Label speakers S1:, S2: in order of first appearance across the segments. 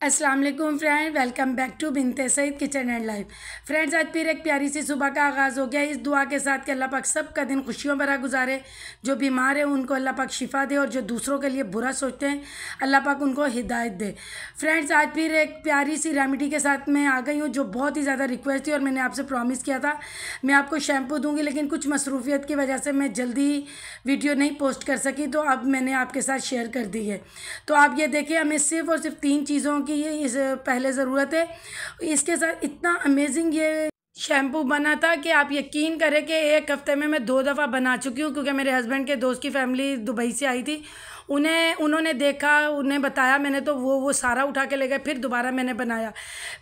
S1: अस्सलाम वालेकुम friend, welcome back to Binte Saeed kitchen and life. Friends, आज फिर एक प्यारी सी सुबह का आगाज़ हो गया इस दुआ के साथ कि अल्लाह पाक सबका दिन खुशियों भरा गुजारे। जो बीमार है उनको अल्लाह पाक शिफा दे और जो दूसरों के लिए बुरा सोचते हैं अल्लाह पाक उनको हिदायत दे। फ्रेंड्स, आज फिर एक प्यारी सी रेमेडी के साथ मैं आ गई हूँ जो बहुत ही ज़्यादा रिक्वेस्ट थी और मैंने आपसे प्रॉमिस किया था मैं आपको शैम्पू दूँगी, लेकिन कुछ मसरूफियत की वजह से मैं जल्दी वीडियो नहीं पोस्ट कर सकी, तो अब मैंने आपके साथ शेयर कर दी है। तो आप ये देखिए, हमें सिर्फ़ और सिर्फ 3 चीज़ों की ये इस पहले ज़रूरत है। इसके साथ इतना अमेजिंग ये शैम्पू बना था कि आप यकीन करें कि एक हफ़्ते में मैं 2 दफ़ा बना चुकी हूँ, क्योंकि मेरे हस्बैंड के दोस्त की फैमिली दुबई से आई थी। उन्होंने देखा, उन्हें बताया मैंने, तो वो सारा उठा के ले गए। फिर दोबारा मैंने बनाया,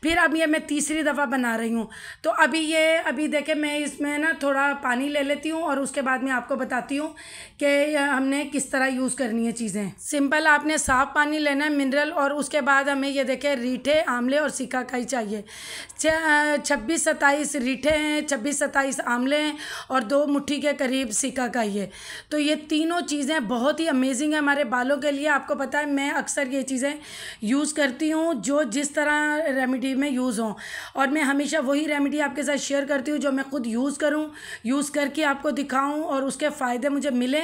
S1: फिर अब ये मैं तीसरी दफ़ा बना रही हूँ। तो अभी देखें, मैं इसमें ना थोड़ा पानी ले लेती हूँ और उसके बाद मैं आपको बताती हूँ कि हमने किस तरह यूज़ करनी है चीज़ें। सिंपल, आपने साफ़ पानी लेना है, मिनरल, और उसके बाद हमें ये देखें रीठे, आंवले और सिकाकाई चाहिए। 26-27 रीठे हैं, 26-27 आंवले हैं और 2 मुट्ठी के करीब सिकाकाई है। तो ये तीनों चीज़ें बहुत ही अमेजिंग है हमारे बालों के लिए। आपको पता है मैं अक्सर ये चीज़ें यूज़ करती हूँ जो जिस तरह रेमेडी में यूज़ हों, और मैं हमेशा वही रेमेडी आपके साथ शेयर करती हूँ जो मैं खुद यूज़ करूँ, यूज़ करके आपको दिखाऊँ और उसके फ़ायदे मुझे मिले,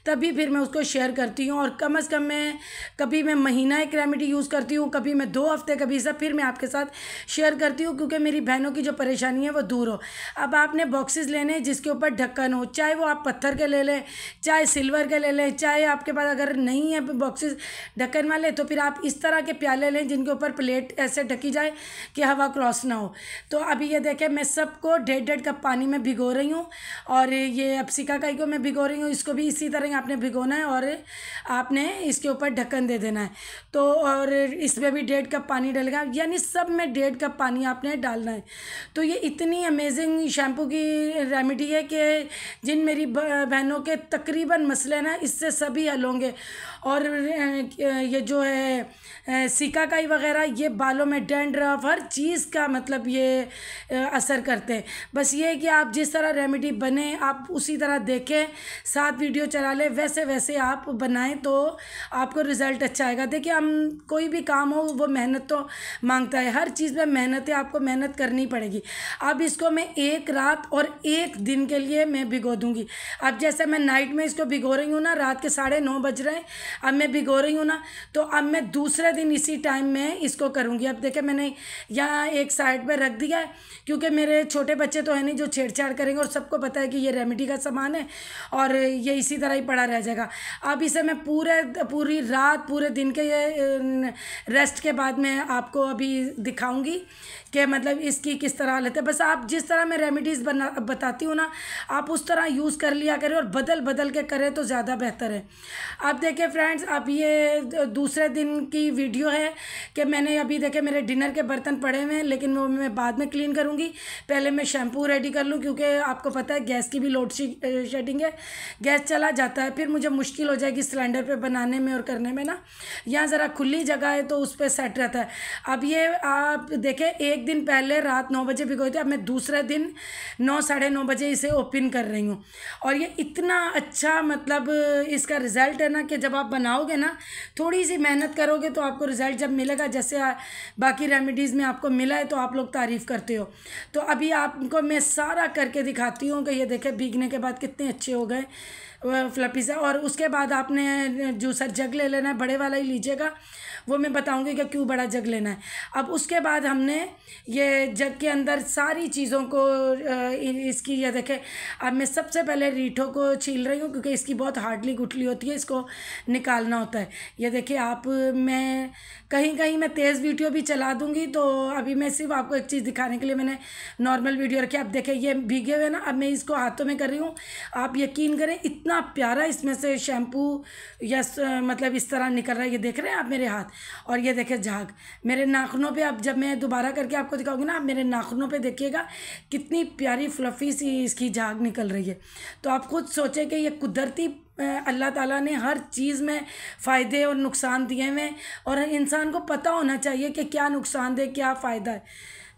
S1: तभी फिर मैं उसको शेयर करती हूँ। और कम से कम कभी मैं महीना एक रेमेडी यूज़ करती हूँ, कभी मैं 2 हफ्ते, कभी सब, फिर मैं आपके साथ शेयर करती हूँ, क्योंकि मेरी बहनों की जो परेशानी है वो दूर हो। अब आपने बॉक्सेस लेने हैं जिसके ऊपर ढक्कन हो, चाहे वो आप पत्थर के ले लें, चाहे सिल्वर के ले लें, चाहे आपके पास अगर नहीं है बॉक्सेस ढक्कन वाले, तो फिर आप इस तरह के प्याले लें जिनके ऊपर प्लेट ऐसे ढकी जाए कि हवा क्रॉस ना हो। तो अभी ये देखें, मैं सबको 1.5 कप पानी में भिगो रही हूँ, और ये अब सिकाकाई को मैं भिगो रही हूँ, इसको भी इसी तरह आपने भिगोना है और आपने इसके ऊपर ढक्कन दे देना है। तो और इसमें भी 1.5 कप पानी डलेगा, यानी सब में 1.5 कप पानी आपने डालना है। तो ये इतनी अमेजिंग शैम्पू की रेमेडी है कि जिन मेरी बहनों के तकरीबन मसले ना इससे सभी हल होंगे। और ये जो है सिकाकाई वगैरह, ये बालों में डैंड्रफ, हर चीज़ का मतलब ये असर करते हैं। बस ये है कि आप जिस तरह रेमेडी बने आप उसी तरह देखें, साथ वीडियो चला लें, वैसे वैसे आप बनाएं तो आपको रिज़ल्ट अच्छा आएगा। देखिए, हम कोई भी काम हो वो मेहनत तो मांगता है, हर चीज़ में मेहनत है, आपको मेहनत करनी पड़ेगी। अब इसको मैं 1 रात और 1 दिन के लिए मैं भिगो दूँगी। अब जैसे मैं नाइट में इसको भिगो रही हूँ ना, रात के 9:30 बज रहे हैं, अब मैं भिगो रही हूँ ना, तो अब मैं दूसरे दिन इसी टाइम में इसको करूँगी। अब देखिए, मैंने यहाँ एक साइड पे रख दिया है, क्योंकि मेरे छोटे बच्चे तो है नहीं जो छेड़छाड़ करेंगे, और सबको पता है कि ये रेमेडी का सामान है और ये इसी तरह ही पड़ा रह जाएगा। अब इसे मैं पूरी रात, पूरे दिन के ये रेस्ट के बाद मैं आपको अभी दिखाऊंगी कि मतलब इसकी किस तरह हालत है। बस आप जिस तरह मैं रेमेडीज़ बताती हूँ ना, आप उस तरह यूज़ कर लिया करें और बदल बदल के करें तो ज़्यादा बेहतर है। अब देखिए फ्रेंड्स, अब ये दूसरे दिन की वीडियो है कि मैंने अभी देखे मेरे डिनर के बर्तन पड़े हुए हैं, लेकिन वो मैं बाद में क्लीन करूँगी। पहले मैं शैम्पू रेडी कर लूँ, क्योंकि आपको पता है गैस की भी लोड शेडिंग है, गैस चला जाता है, फिर मुझे मुश्किल हो जाएगी सिलेंडर पे बनाने में और करने में ना। यहाँ ज़रा खुली जगह है तो उस पर सेट रहता है। अब ये आप देखें, एक दिन पहले रात 9 बजे भिगोई थी, अब मैं दूसरे दिन 9, साढ़े 9 बजे इसे ओपन कर रही हूँ। और ये इतना अच्छा मतलब इसका रिज़ल्ट है ना कि जब आप बनाओगे ना, थोड़ी सी मेहनत करोगे तो आपको रिज़ल्ट जब मिलेगा, जैसे बाकी रेमेडीज़ में आपको मिला है तो आप लोग तारीफ़ करते हो। तो अभी आपको मैं सारा करके दिखाती हूँ कि ये देखें भीगने के बाद कितने अच्छे हो गए फ्लफी से। और उसके बाद आपने जूसर जग ले लेना है, बड़े वाला ही लीजिएगा, वो मैं बताऊंगी कि क्यों बड़ा जग लेना है। अब उसके बाद हमने ये जग के अंदर सारी चीज़ों को इसकी, ये देखें, अब मैं सबसे पहले रीठों को छील रही हूँ, क्योंकि इसकी बहुत हार्डली गुठली होती है, इसको निकालना होता है। ये देखिए आप, मैं कहीं कहीं मैं तेज़ वीडियो भी चला दूँगी, तो अभी मैं सिर्फ आपको एक चीज़ दिखाने के लिए मैंने नॉर्मल वीडियो रखी। अब देखें ये भीगे हुए ना, अब मैं इसको हाथों में कर रही हूँ। आप यकीन करें, इतना प्यारा इसमें से शैम्पू या मतलब इस तरह निकल रहा है। ये देख रहे हैं आप मेरे हाथ, और ये देखें झाग मेरे नाखूनों पे। अब जब मैं दोबारा करके आपको दिखाऊंगी ना, आप मेरे नाखूनों पे देखिएगा कितनी प्यारी फ्लफ़ी सी इसकी झाग निकल रही है। तो आप खुद सोचें कि ये कुदरती अल्लाह ताला ने हर चीज़ में फ़ायदे और नुकसान दिए हुए हैं, और इंसान को पता होना चाहिए कि क्या नुकसान दे क्या फ़ायदा है।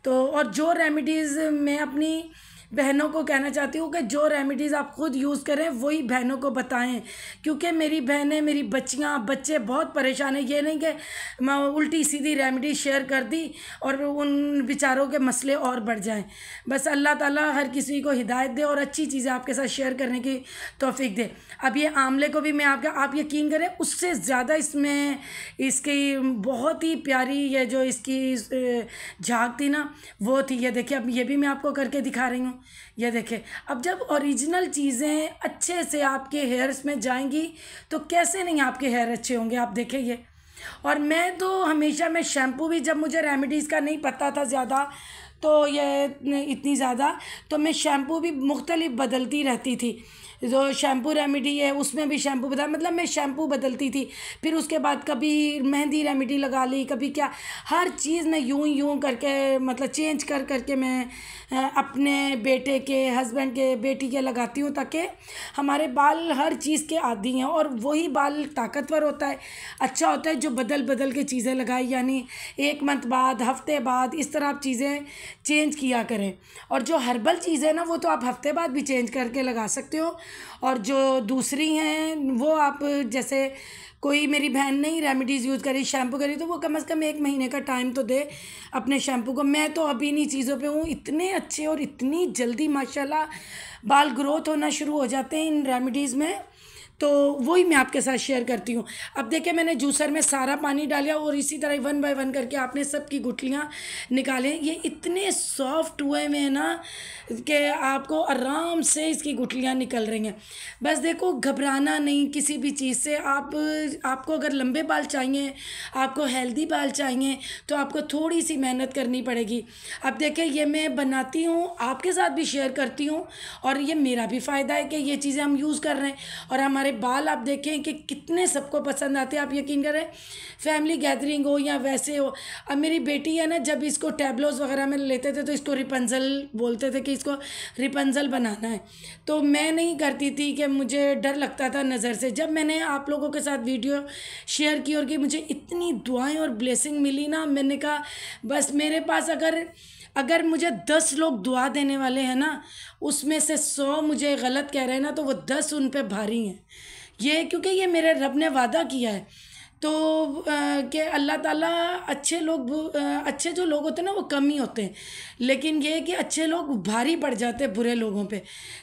S1: तो और जो रेमेडीज़ मैं अपनी बहनों को कहना चाहती हूँ कि जो रेमेडीज़ आप खुद यूज़ करें वही बहनों को बताएं, क्योंकि मेरी बहनें, मेरी बच्चियाँ, बच्चे बहुत परेशान हैं। ये नहीं कि मैं उल्टी सीधी रेमेडी शेयर कर दी और उन बेचारों के मसले और बढ़ जाएं। बस अल्लाह ताला हर किसी को हिदायत दे और अच्छी चीज़ें आपके साथ शेयर करने की तौफीक दे। अब ये आंवले को भी मैं आप यकीन करें उससे ज़्यादा इसमें इसकी बहुत ही प्यारी ये जो इसकी झाग थी ना वो थी। ये देखिए, अब ये भी मैं आपको करके दिखा रही हूँ। ये देखिए, अब जब ओरिजिनल चीज़ें अच्छे से आपके हेयर्स में जाएंगी तो कैसे नहीं आपके हेयर अच्छे होंगे। आप देखें ये। और मैं तो हमेशा, मैं शैम्पू भी, जब मुझे रेमेडीज़ का नहीं पता था ज़्यादा तो ये इतनी ज़्यादा, तो मैं शैम्पू भी मुख्तलिफ बदलती रहती थी। जो शैम्पू रेमेडी है उसमें भी शैम्पू बदल, मतलब मैं शैम्पू बदलती थी। फिर उसके बाद कभी मेहंदी रेमेडी लगा ली, कभी क्या, हर चीज़ मैं यूं करके, मतलब चेंज करके मैं अपने बेटे के, हस्बैंड के, बेटी के लगाती हूँ, ताकि हमारे बाल हर चीज़ के आदी हैं और वही बाल ताकतवर होता है, अच्छा होता है जो बदल के चीज़ें लगाई, यानी 1 मंथ बाद, हफ्ते बाद, इस तरह आप चीज़ें चेंज किया करें। और जो हर्बल चीज़ है ना वो तो आप हफ्ते बाद भी चेंज करके लगा सकते हो, और जो दूसरी हैं वो आप, जैसे कोई मेरी बहन नहीं रेमेडीज़ यूज़ करी, शैम्पू करी, तो वो कम से कम 1 महीने का टाइम तो दे अपने शैम्पू को। मैं तो अभी इन्हीं चीज़ों पे हूँ। इतने अच्छे और इतनी जल्दी माशाल्लाह बाल ग्रोथ होना शुरू हो जाते हैं इन रेमेडीज़ में, तो वही मैं आपके साथ शेयर करती हूँ। अब देखिए, मैंने जूसर में सारा पानी डाला और इसी तरह 1 बाय 1 करके आपने सब की गुठलियाँ निकालें। ये इतने सॉफ्ट हुए में है ना कि आपको आराम से इसकी गुठलियाँ निकल रही हैं। बस देखो, घबराना नहीं किसी भी चीज़ से। आपको अगर लंबे बाल चाहिए, आपको हेल्दी बाल चाहिए, तो आपको थोड़ी सी मेहनत करनी पड़ेगी। अब देखिए, ये मैं बनाती हूँ, आपके साथ भी शेयर करती हूँ, और ये मेरा भी फ़ायदा है कि ये चीज़ें हम यूज़ कर रहे हैं। और हमारे बाल आप देखें कि कितने सबको पसंद आते हैं। आप यकीन करें, फैमिली गैदरिंग हो या वैसे हो। अब मेरी बेटी है ना, जब इसको टैबलोस वगैरह में लेते थे तो इसको रिपंजल बोलते थे कि इसको रिपंजल बनाना है, तो मैं नहीं करती थी कि मुझे डर लगता था नज़र से। जब मैंने आप लोगों के साथ वीडियो शेयर की और कि मुझे इतनी दुआएं और ब्लेसिंग मिली ना, मैंने कहा बस मेरे पास अगर मुझे 10 लोग दुआ देने वाले हैं ना, उसमें से 100 मुझे गलत कह रहे हैं ना, तो वो 10 उन पे भारी हैं। ये क्योंकि ये मेरे रब ने वादा किया है, तो कि अल्लाह ताला अच्छे जो लोग होते हैं ना वो कम ही होते हैं, लेकिन ये कि अच्छे लोग भारी पड़ जाते हैं बुरे लोगों पे।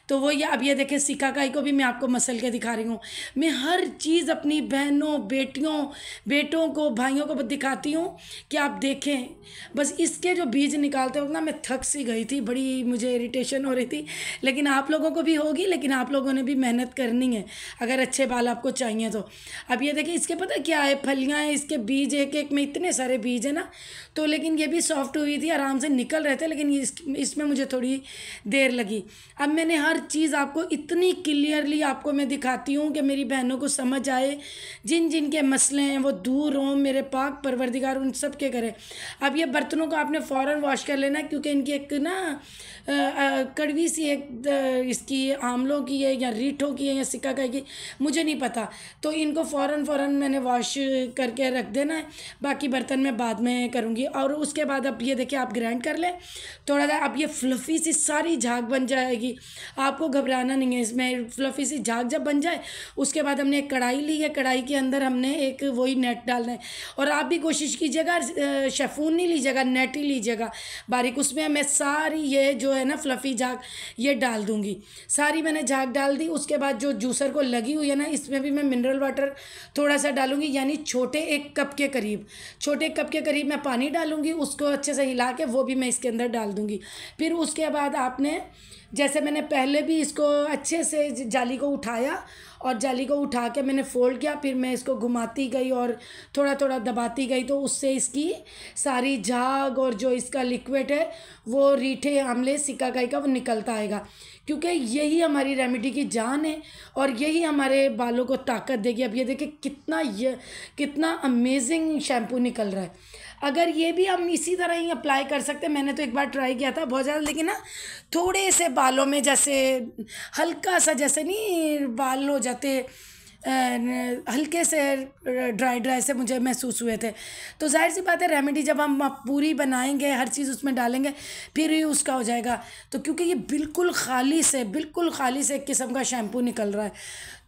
S1: तो वो ये, अब ये देखें, सिकाकाई को भी मैं आपको मसल के दिखा रही हूँ। मैं हर चीज़ अपनी बहनों, बेटों को, भाइयों को दिखाती हूँ कि आप देखें। बस इसके जो बीज निकालते वक्त ना मैं थक सी गई थी, बड़ी मुझे इरिटेशन हो रही थी, लेकिन आप लोगों को भी होगी, लेकिन आप लोगों ने भी मेहनत करनी है अगर अच्छे बाल आपको चाहिए तो। अब ये देखिए, इसके पता क्या है, फलियाँ हैं, इसके बीज एक में इतने सारे बीज है ना, तो लेकिन ये भी सॉफ्ट हुई थी, आराम से निकल रहे थे, लेकिन इसमें मुझे थोड़ी देर लगी। अब मैंने हर चीज़ आपको इतनी क्लियरली आपको मैं दिखाती हूँ कि मेरी बहनों को समझ आए, जिन के मसले हैं वो दूर हों, मेरे पाक परवरदिगार उन सब के करे। अब ये बर्तनों को आपने फ़ौरन वॉश कर लेना, क्योंकि इनकी एक ना कड़वी सी एक इसकी आंवलों की है या रीठों की है या सिकाकाई की, मुझे नहीं पता, तो इनको फ़ौरन मैंने वॉश करके रख देना है। बाकी बर्तन में बाद में करूँगी। और उसके बाद अब ये देखिए, आप ग्राइंड कर लें थोड़ा सा, अब ये फ्लफ़ी सी सारी झाग बन जाएगी। आपको घबराना नहीं है इसमें। फ्लफ़ी सी झाग जब बन जाए, उसके बाद हमने एक कढ़ाई ली है, कढ़ाई के अंदर हमने एक वही नेट डालना है। और आप भी कोशिश कीजिएगा शेफून नहीं लीजिएगा, नेट ही लीजिएगा बारीक। उसमें मैं सारी ये जो है ना फ्लफ़ी झाग ये डाल दूँगी। सारी मैंने झाग डाल दी। उसके बाद जो जूसर को लगी हुई है ना, इसमें भी मैं मिनरल वाटर थोड़ा सा डालूँगी, यानी छोटे 1 कप के करीब मैं पानी डालूँगी। उसको अच्छे से हिला के वो भी मैं इसके अंदर डाल दूँगी। फिर उसके बाद आपने, जैसे मैंने पहले भी इसको अच्छे से जाली को उठाया और जाली को उठा के मैंने फ़ोल्ड किया, फिर मैं इसको घुमाती गई और थोड़ा दबाती गई, तो उससे इसकी सारी झाग और जो इसका लिक्विड है वो रीठे, आंवले, सिकाकाई का वो निकलता आएगा। क्योंकि यही हमारी रेमेडी की जान है और यही हमारे बालों को ताकत देगी। अब ये देखिए कितना अमेजिंग शैम्पू निकल रहा है। अगर ये भी हम इसी तरह ही अप्लाई कर सकते हैं, मैंने तो एक बार ट्राई किया था बहुत ज़्यादा, लेकिन ना थोड़े से बालों में जैसे हल्का सा, जैसे नहीं बाल हो जाते हल्के से ड्राई से मुझे महसूस हुए थे। तो ज़ाहिर सी बात है रेमेडी जब हम पूरी बनाएंगे, हर चीज़ उसमें डालेंगे, फिर ही उसका हो जाएगा। तो क्योंकि ये बिल्कुल खाली से एक किस्म का शैम्पू निकल रहा है,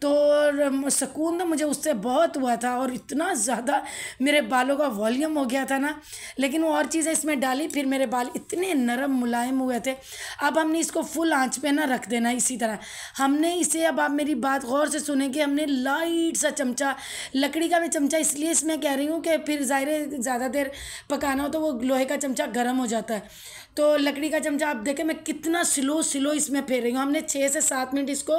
S1: तो सुकून तो मुझे उससे बहुत हुआ था और इतना ज़्यादा मेरे बालों का वॉल्यूम हो गया था ना। लेकिन वो और चीज़ें इसमें डाली, फिर मेरे बाल इतने नरम मुलायम हुए थे। अब हमने इसको फुल आंच पे ना रख देना इसी तरह। हमने इसे, अब आप मेरी बात गौर से सुनेंगे, हमने लाइट सा चमचा, लकड़ी का मैं चमचा इसलिए इसमें कह रही हूँ कि फिर ज़ाहिर है ज़्यादा देर पकाना हो तो वो लोहे का चमचा गर्म हो जाता है। तो लकड़ी का चमचा आप देखें मैं कितना स्लो इसमें फेर रही हूँ। हमने 6 से 7 मिनट इसको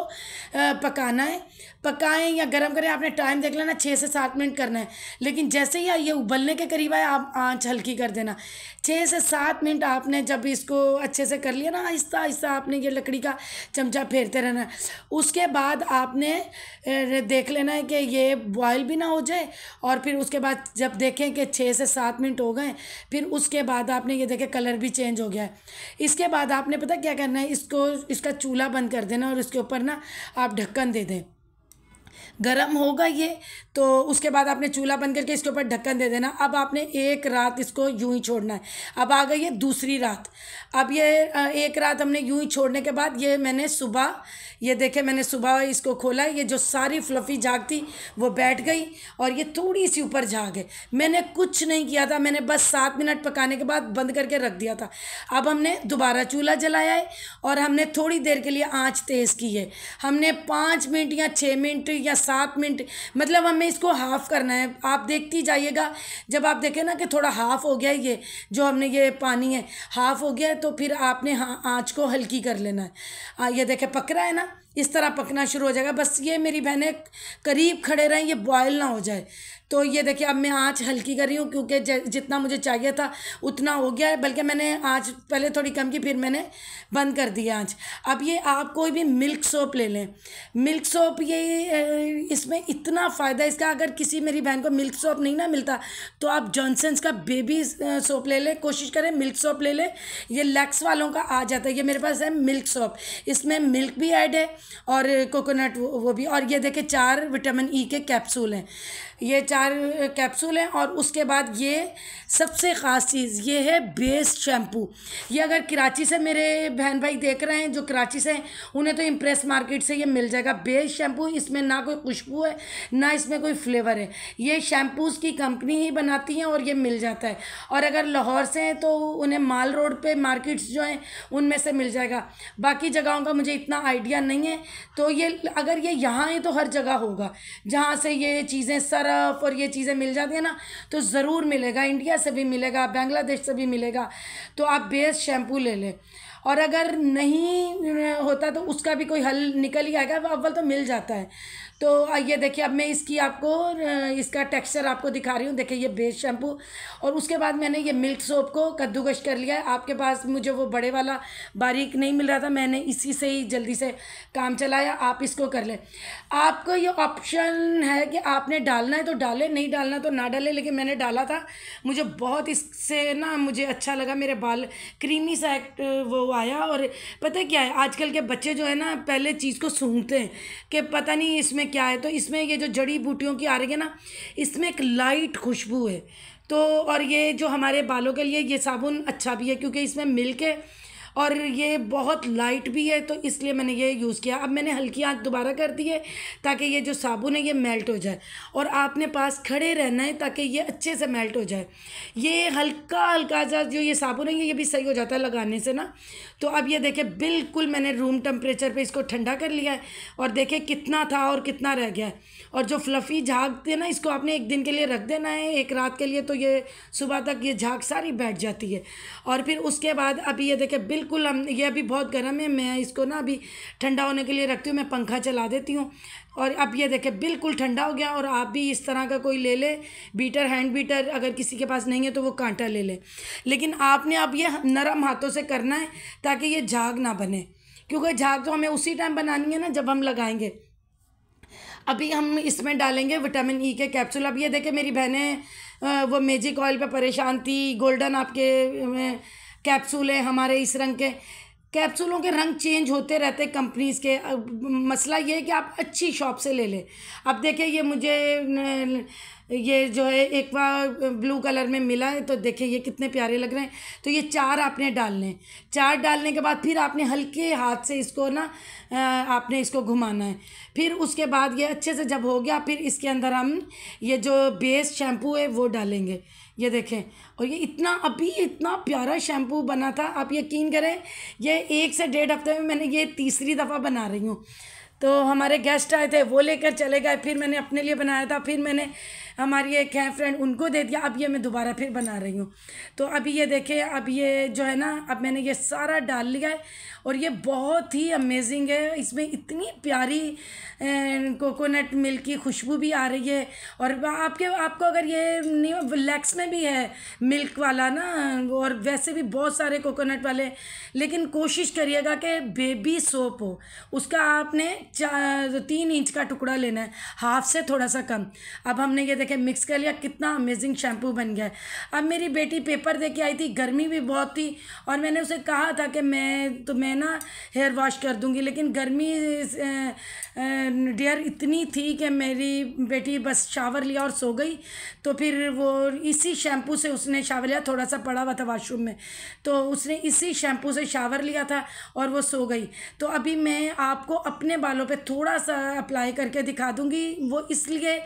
S1: पकाना है। पकाएं या गरम करें, आपने टाइम देख लेना, 6 से 7 मिनट करना है। लेकिन जैसे ही ये उबलने के करीब आए आप आंच हल्की कर देना। 6 से 7 मिनट आपने जब इसको अच्छे से कर लिया ना, आहिस्ता आहिस्ता आपने ये लकड़ी का चमचा फेरते रहना है। उसके बाद आपने देख लेना है कि ये बॉयल भी ना हो जाए। और फिर उसके बाद जब देखें कि 6 से 7 मिनट हो गए, फिर उसके बाद आपने ये देखें कलर भी चेंज हो गया है। इसके बाद आपने पता क्या करना है, इसका चूल्हा बंद कर देना और इसके ऊपर ना आप ढक्कन दे दें। गरम होगा ये, तो उसके बाद आपने चूल्हा बंद करके इसके ऊपर ढक्कन दे देना। अब आपने एक रात इसको यूं ही छोड़ना है। अब आ गई है दूसरी रात। अब ये एक रात हमने यूं ही छोड़ने के बाद ये मैंने सुबह, ये देखे मैंने सुबह इसको खोला, ये जो सारी फ्लफ़ी झाग थी वो बैठ गई और ये थोड़ी सी ऊपर झाग है। मैंने कुछ नहीं किया था, मैंने बस 7 मिनट पकाने के बाद बंद करके रख दिया था। अब हमने दोबारा चूल्हा जलाया है और हमने थोड़ी देर के लिए आंच तेज़ की है। हमने 5 मिनट या 6 मिनट या 7 मिनट, मतलब हमें इसको हाफ़ करना है। आप देखती जाइएगा, जब आप देखें ना कि थोड़ा हाफ़ हो गया है, ये जो हमने ये पानी है हाफ़ हो गया है, तो फिर आपने आँच को हल्की कर लेना है। ये देखें पक रहा है ना, इस तरह पकना शुरू हो जाएगा। बस ये मेरी बहनें करीब खड़े रहें, ये बॉयल ना हो जाए। तो ये देखिए अब मैं आँच हल्की कर रही हूँ क्योंकि जितना मुझे चाहिए था उतना हो गया है, बल्कि मैंने आँच पहले थोड़ी कम की, फिर मैंने बंद कर दिया आँच। अब ये आप कोई भी मिल्क सोप ले लें, मिल्क सोप ये इसमें इतना फ़ायदा इसका, अगर किसी मेरी बहन को मिल्क सोप नहीं ना मिलता तो आप जॉनसन्स का बेबी सोप ले लें। कोशिश करें मिल्क सोप ले लें, ये लैक्स वालों का आ जाता है। ये मेरे पास है मिल्क सोप, इसमें मिल्क भी ऐड है और कोकोनट वो भी। और ये देखें 4 विटामिन ई के कैप्सूल हैं, ये 4 कैप्सूल हैं। और उसके बाद ये सबसे ख़ास चीज़ ये है बेस शैम्पू। ये अगर कराची से मेरे बहन भाई देख रहे हैं जो कराची से हैं, उन्हें तो इम्प्रेस मार्केट से ये मिल जाएगा बेस शैम्पू। इसमें ना कोई खुशबू है ना इसमें कोई फ्लेवर है, ये शैम्पूज़ की कंपनी ही बनाती है और ये मिल जाता है। और अगर लाहौर से हैं तो उन्हें माल रोड पे मार्केट्स जो हैं उनमें से मिल जाएगा। बाकी जगहों का मुझे इतना आइडिया नहीं है। तो ये अगर ये यहाँ है तो हर जगह होगा, जहाँ से ये चीज़ें सरफ और ये चीज़ें मिल जाती हैं ना, तो ज़रूर मिलेगा। इंडिया से भी मिलेगा, बांग्लादेश से भी मिलेगा। तो आप बेस शैम्पू ले लें। और अगर नहीं होता तो उसका भी कोई हल निकल ही आएगा, अव्वल तो मिल जाता है। तो ये देखिए अब मैं इसकी आपको इसका टेक्सचर आपको दिखा रही हूँ। देखिए ये बेस शैम्पू, और उसके बाद मैंने ये मिल्क सोप को कद्दूकश कर लिया है। आपके पास मुझे वो बड़े वाला बारीक नहीं मिल रहा था, मैंने इसी से ही जल्दी से काम चलाया। आप इसको कर लें। आपको ये ऑप्शन है कि आपने डालना है तो डालें, नहीं डालना तो ना डालें। लेकिन मैंने डाला था, मुझे बहुत इससे ना मुझे अच्छा लगा, मेरे बाल क्रीमी सा वो आया। और पता है क्या है, आजकल के बच्चे जो है ना पहले चीज़ को सूंघते हैं कि पता नहीं इसमें क्या है। तो इसमें ये जो जड़ी बूटियों की आ रही है ना, इसमें एक लाइट खुशबू है। तो और ये जो हमारे बालों के लिए ये साबुन अच्छा भी है क्योंकि इसमें मिल्क है और ये बहुत लाइट भी है, तो इसलिए मैंने ये यूज़ किया। अब मैंने हल्की आंच दोबारा कर दी है ताकि ये जो साबुन है ये मेल्ट हो जाए, और आपने पास खड़े रहना है ताकि ये अच्छे से मेल्ट हो जाए। ये हल्का हल्का सा जो ये साबुन है ये भी सही हो जाता है लगाने से ना। तो अब ये देखें बिल्कुल मैंने रूम टेम्परेचर पे इसको ठंडा कर लिया है, और देखें कितना था और कितना रह गया है। और जो फ्लफ़ी झाग थे ना, इसको आपने 1 दिन के लिए रख देना है, 1 रात के लिए, तो ये सुबह तक ये झाग सारी बैठ जाती है। और फिर उसके बाद अभी ये देखें बिल्कुल हम, ये अभी बहुत गर्म है, मैं इसको ना अभी ठंडा होने के लिए रखती हूँ, मैं पंखा चला देती हूँ। और अब ये देखें बिल्कुल ठंडा हो गया। और आप भी इस तरह का कोई ले ले बीटर, हैंड बीटर, अगर किसी के पास नहीं है तो वो कांटा ले ले। लेकिन आपने अब ये नरम हाथों से करना है ताकि ये झाग ना बने, क्योंकि झाग तो हमें उसी टाइम बनानी है ना जब हम लगाएंगे। अभी हम इसमें डालेंगे विटामिन ई के कैप्सूल। अब ये देखें मेरी बहनें वो मैजिक ऑयल पे परेशान थी, गोल्डन आपके कैप्सूल है हमारे इस रंग के, कैप्सूलों के रंग चेंज होते रहते कंपनीज़ के। मसला ये है कि आप अच्छी शॉप से ले लें। अब देखिए ये मुझे ये जो है एक्वा ब्लू कलर में मिला है, तो देखिए ये कितने प्यारे लग रहे हैं। तो ये 4 आपने डालने हैं। 4 डालने के बाद फिर आपने हल्के हाथ से इसको ना आपने इसको घुमाना है। फिर उसके बाद ये अच्छे से जब हो गया, फिर इसके अंदर हम ये जो बेस शैम्पू है वो डालेंगे। ये देखें, और ये इतना प्यारा शैम्पू बना था, आप यकीन करें ये 1 से 1.5 हफ्ते में मैंने ये तीसरी दफ़ा बना रही हूँ। तो हमारे गेस्ट आए थे, वो लेकर चले गए, फिर मैंने अपने लिए बनाया था, फिर मैंने हमारी एक है फ्रेंड उनको दे दिया। अब ये मैं दोबारा फिर बना रही हूँ। तो अभी ये देखिए, अब ये जो है ना, अब मैंने ये सारा डाल लिया है और ये बहुत ही अमेजिंग है। इसमें इतनी प्यारी कोकोनट मिल्क की खुशबू भी आ रही है। और आपको अगर ये लैक्स में भी है मिल्क वाला ना, और वैसे भी बहुत सारे कोकोनट वाले, लेकिन कोशिश करिएगा कि बेबी सोप हो। उसका आपने 3 इंच का टुकड़ा लेना है, हाफ से थोड़ा सा कम। अब हमने ये देखे मिक्स कर लिया, कितना अमेजिंग शैम्पू बन गया है। अब मेरी बेटी पेपर दे के आई थी, गर्मी भी बहुत थी, और मैंने उसे कहा था कि मैं ना हेयर वॉश कर दूंगी, लेकिन गर्मी डियर इतनी थी कि मेरी बेटी बस शावर लिया और सो गई। तो फिर वो इसी शैम्पू से उसने शावर लिया, थोड़ा सा पड़ा हुआ था वॉशरूम में, तो उसने इसी शैम्पू से शावर लिया था और वो सो गई। तो अभी मैं आपको अपने बालों पे थोड़ा सा अप्लाई करके दिखा दूंगी। वो इसलिए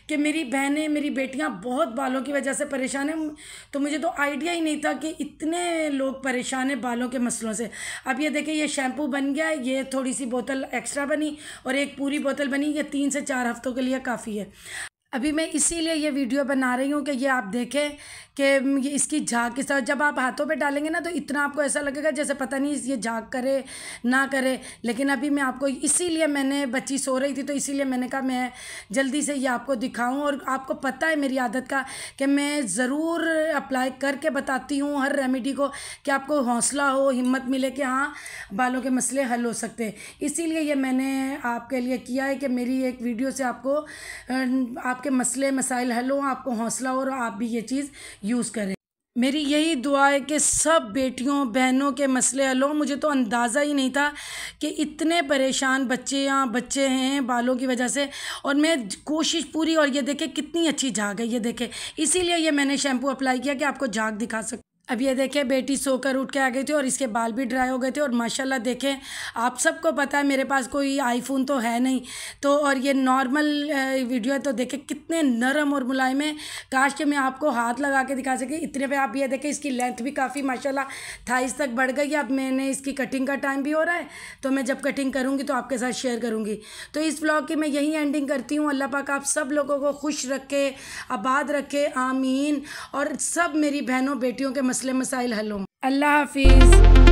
S1: कि मेरी बहनें, मेरी बेटियां बहुत बालों की वजह से परेशान हैं, तो मुझे तो आइडिया ही नहीं था कि इतने लोग परेशान हैं बालों के मसलों से। अब ये देखिए ये शैम्पू बन गया है, ये थोड़ी सी बोतल एक्स्ट्रा बनी और एक पूरी बोतल बनी। ये 3 से 4 हफ्तों के लिए काफ़ी है। अभी मैं इसीलिए ये वीडियो बना रही हूँ कि ये आप देखें कि ये इसकी झाग किस तरह, जब आप हाथों पे डालेंगे ना तो इतना आपको ऐसा लगेगा जैसे पता नहीं ये झाग करे ना करे। लेकिन अभी मैं आपको इसीलिए, मैंने बच्ची सो रही थी तो इसीलिए मैंने कहा मैं जल्दी से ये आपको दिखाऊं। और आपको पता है मेरी आदत का कि मैं ज़रूर अप्लाई करके बताती हूँ हर रेमेडी को, कि आपको हौसला हो, हिम्मत मिले कि हाँ बालों के मसले हल हो सकते हैं। इसीलिए ये मैंने आपके लिए किया है कि मेरी एक वीडियो से आपको आपके मसले मसाइल हल हो, आपको हौसला हो और आप भी ये चीज़ यूज़ करें। मेरी यही दुआ है कि सब बेटियों बहनों के मसले हल हो। मुझे तो अंदाज़ा ही नहीं था कि इतने परेशान बच्चे हैं बालों की वजह से, और मैं कोशिश पूरी। और ये देखें कितनी अच्छी झाग है, ये देखें, इसीलिए ये मैंने शैम्पू अप्लाई किया कि आपको झाग दिखा सकूं। अब ये देखें बेटी सोकर उठ के आ गई थी और इसके बाल भी ड्राई हो गए थे। और माशाल्लाह देखें, आप सबको पता है मेरे पास कोई आईफोन तो है नहीं, तो और ये नॉर्मल वीडियो है, तो देखें कितने नरम और मुलायम है। काश कि मैं आपको हाथ लगा के दिखा सके इतने पे। आप ये देखें इसकी लेंथ भी काफ़ी माशाल्लाह थाइस तक बढ़ गई है। अब मैंने इसकी कटिंग का टाइम भी हो रहा है, तो मैं जब कटिंग करूँगी तो आपके साथ शेयर करूँगी। तो इस व्लॉग की मैं यही एंडिंग करती हूँ। अल्लाह पाक आप सब लोगों को खुश रखे, आबाद रखे, आमीन। और सब मेरी बहनों बेटियों के मसले मसाइल हल हों। अल्लाह हाफिज़।